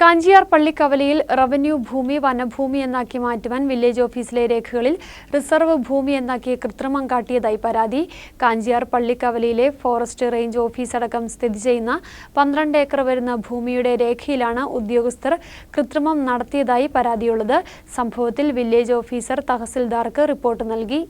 Kanchiyar പള്ളിക്കവലയിൽ revenue ഭൂമി വനഭൂമി എന്നാക്കി മാറ്റുവാൻ വില്ലേജ് ഓഫീസിലെ രേഖകളിൽ റിസർവ് ഭൂമി എന്നാക്കി കൃത്രിമം കാട്ടിയതായി പരാതി. കാഞ്ചിയാർ പള്ളിക്കവലയിലെ ഫോറസ്റ്റ് റേഞ്ച് ഓഫീസടക്കം സ്ഥിതി ചെയ്യുന്ന 12 ഏക്കർ വരുന്ന ഭൂമിയുടെ രേഖയിലാണ് ഉദ്യോഗസ്ഥർ കൃത്രിമം നടത്തിയതായി പരാതിയുള്ളത്. സംഭവത്തിൽ വില്ലേജ് ഓഫീസർ തഹസിൽദാർക്ക് റിപ്പോർട്ട് നൽകി.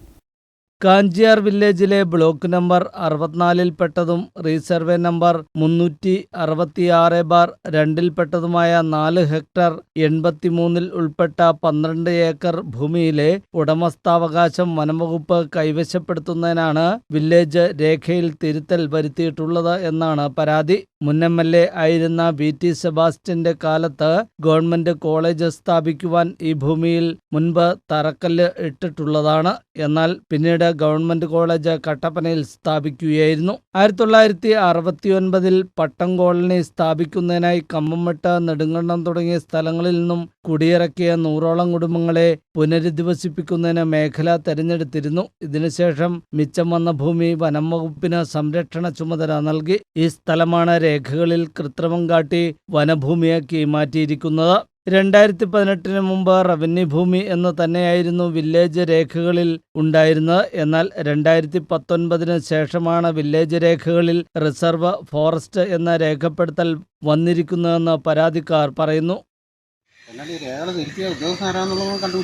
കാഞ്ചിയാർ വില്ലേജിലെ ബ്ലോക്ക് നമ്പർ 64-ൽ പെട്ടതും റീസർവേ നമ്പർ 366/2-ൽ പെട്ടതുമായ 4 ഹെക്ടർ 83-ൽ ഉൾപ്പെട്ട 12 ഏക്കർ ഭൂമിയിലെ ഉടമസ്ഥാവകാശം വനംവകുപ്പ് കൈവശപ്പെടുത്തുന്നതിനാണ് വില്ലേജ് രേഖയിൽ തിരുത്തൽ വരുത്തിയിട്ടുള്ളത് എന്നാണ് പരാതി. മുൻ MLA ആയിരുന്ന VT സെബാസ്റ്റ്യന്റെ കാലത്ത് ഗവൺമെന്റ് കോളേജ് സ്ഥാപിക്കുവാൻ ഈ ഭൂമിയിൽ മുൻപ് തറക്കല്ല് ഇട്ടിട്ടുള്ളതാണ്. എന്നാൽ പിന്നീട് ഗവൺമെന്റ് കോളേജ് കട്ടപ്പനയിൽ സ്ഥാപിക്കുകയായിരുന്നു. 1969-ൽ പട്ടം കോളനി സ്ഥാപിക്കുന്നതിനായി കമ്പംമെട്ട്, നെടുങ്കണ്ടം തുടങ്ങിയ സ്ഥലങ്ങളിൽ നിന്നും കുടിയിറക്കിയ 100ഓളം കുടുംബങ്ങളെ പുനരധിവസിപ്പിക്കുന്നതിന് മേഖല തെരഞ്ഞെടുത്തിരുന്നു. ഇതിനുശേഷം മിച്ചം വന്ന ഭൂമി വനം വകുപ്പിന് സംരക്ഷണ ചുമതല നൽകി. ഈ സ്ഥലമാണ് രേഖകളിൽ കൃത്രിമം കാട്ടി വനഭൂമിയാക്കി മാറ്റിയിരിക്കുന്നത്. 2018-ന് മുമ്പ് റവന്യൂ ഭൂമി എന്ന് തന്നെയായിരുന്നു വില്ലേജ് രേഖകളിൽ ഉണ്ടായിരുന്നത്. എന്നാൽ 2019-ന് ശേഷമാണ് വില്ലേജ് രേഖകളിൽ റിസർവ് ഫോറസ്റ്റ് എന്ന രേഖപ്പെടുത്തൽ വന്നിരിക്കുന്നതെന്ന് പരാതിക്കാർ പറയുന്നു.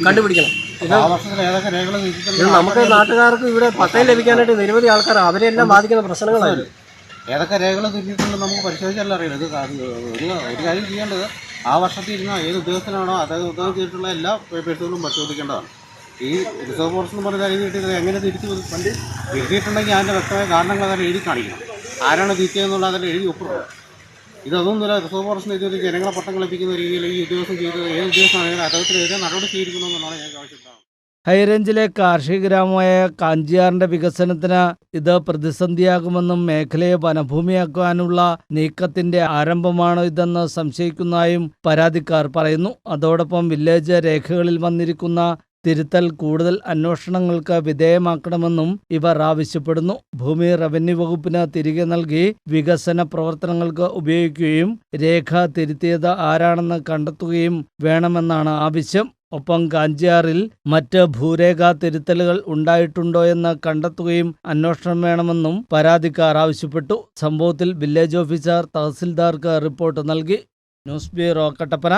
കണ്ടുപിടിക്കണം. നമുക്ക് നാട്ടുകാർക്ക് ഇവിടെ പട്ടയം ലഭിക്കാനായിട്ട് നിരവധി ആൾക്കാർ അവരെല്ലാം ബാധിക്കുന്ന പ്രശ്നങ്ങളായിരുന്നു. ഏതൊക്കെ രേഖകൾ തിരിഞ്ഞിട്ടുണ്ടെന്ന് നമുക്ക് പരിശോധിച്ചല്ല അറിയില്ല. ഇത് ഒരു കാര്യം ചെയ്യേണ്ടത്, ആ വർഷത്തിൽ ഇരുന്ന ഏത് ഉദ്യോഗസ്ഥനാണോ അദ്ദേഹം ഉദ്യോഗം ചെയ്തിട്ടുള്ള എല്ലാ പേപ്പേഴ്സുകളും പരിശോധിക്കേണ്ടതാണ്. ഈ റിസർവ് ഫോറസ്റ്റ് എന്ന് പറഞ്ഞാൽ എഴുതി കിട്ടിയത് എങ്ങനെ തിരുത്തിയിട്ടുണ്ടെങ്കിൽ അതിൻ്റെ വ്യക്തമായ കാരണങ്ങൾ അതിൽ എഴുതി കാണിക്കണം. ആരാണ് തിരുത്തിയതെന്നുള്ള അതിൽ എഴുതി ഒപ്പിടണം. ഇതൊന്നുമില്ല. റിസർവ് ഫോറസ്റ്റിന് ഇതൊരു ജനങ്ങളെ പട്ടം കളിപ്പിക്കുന്ന രീതിയിൽ ഈ ഉദ്യോഗസ്ഥൻ ചെയ്തത് ഏത് ഉദ്യോഗസ്ഥനാണെങ്കിലും അദ്ദേഹത്തിനെതിരെ നടപടി സ്വീകരിക്കണമെന്നാണ് ഞങ്ങൾക്ക് ആവശ്യപ്പെടുന്നത്. ഹൈറേഞ്ചിലെ കാർഷിക ഗ്രാമമായ കാഞ്ചിയാറിന്റെ വികസനത്തിന് ഇത് പ്രതിസന്ധിയാകുമെന്നും മേഖലയെ വനഭൂമിയാക്കാനുള്ള നീക്കത്തിന്റെ ആരംഭമാണ് ഇതെന്ന് സംശയിക്കുന്നതായും പരാതിക്കാർ പറയുന്നു. അതോടൊപ്പം വില്ലേജ് രേഖകളിൽ വന്നിരിക്കുന്ന തിരുത്തൽ കൂടുതൽ അന്വേഷണങ്ങൾക്ക് വിധേയമാക്കണമെന്നും ഇവർ ആവശ്യപ്പെടുന്നു. ഭൂമി റവന്യൂ വകുപ്പിന് തിരികെ നൽകി വികസന പ്രവർത്തനങ്ങൾക്ക് ഉപയോഗിക്കുകയും രേഖ തിരുത്തിയത് ആരാണെന്ന് കണ്ടെത്തുകയും വേണമെന്നാണ് ആവശ്യം. ഒപ്പം കാഞ്ചിയാറിൽ മറ്റ് ഭൂരേഖ തിരുത്തലുകൾ ഉണ്ടായിട്ടുണ്ടോ എന്ന് കണ്ടെത്തുകയും അന്വേഷണം വേണമെന്നും പരാതിക്കാർ ആവശ്യപ്പെട്ടു. സംഭവത്തിൽ വില്ലേജ് ഓഫീസർ തഹസിൽദാർക്ക് റിപ്പോർട്ട് നൽകി. News bureau, Kattappana.